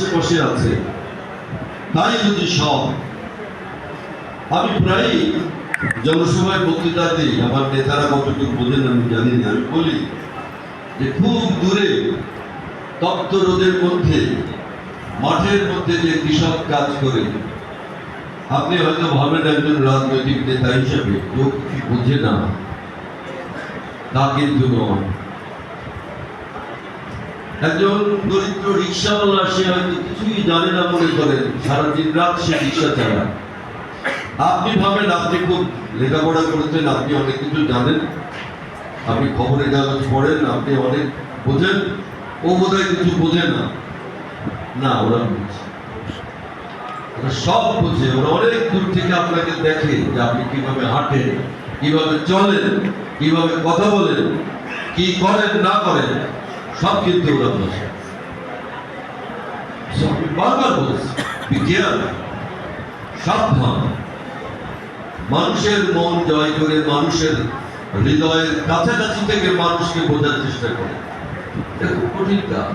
আশেপাশে আছে, তাই যদি সব। আমি প্রায় জনসভায় বক্তৃতা দিই, আমার নেতারা কতটুকু বোঝেন আমি জানি না। আমি বলি যে খুব দূরে তপ্ত রোদের মধ্যে, মাঠের মধ্যে যে কৃষক কাজ করে, আপনি হয়তো ভাবেন একজন রাজনৈতিক নেতা হিসেবে লোক কি বোঝে না, তা কিন্তু নয়। একজন দরিদ্র রিক্সাওয়ালা, সে হয়তো কিছুই জানে না মনে করেন, সারা দিন রাত সে রিক্সা চালায়। আপনি ভাবেন আপনি খুব লেখাপড়া করেছেন, আপনি অনেক কিছু জানেন, আপনি খবরের কাগজ পড়েন, আপনি অনেক বোঝেন, ও বোধহয় কিছু বোঝে না। না, ওরা বুঝছে, ওরা সব বোঝে। ওরা অনেক দূর থেকে আপনাকে দেখে যে আপনি কিভাবে হাঁটেন, কিভাবে চলেন, কিভাবে কথা বলেন, কি করেন না করেন, সব কিন্তু ওরা বোঝে। আমি বারবার বলছি, বিজ্ঞান সাবধান, মানুষের মন জয় করে, মানুষের হৃদয়ের কাছাকাছি থেকে মানুষকে বোঝার চেষ্টা করে। এটা খুব কঠিন কাজ।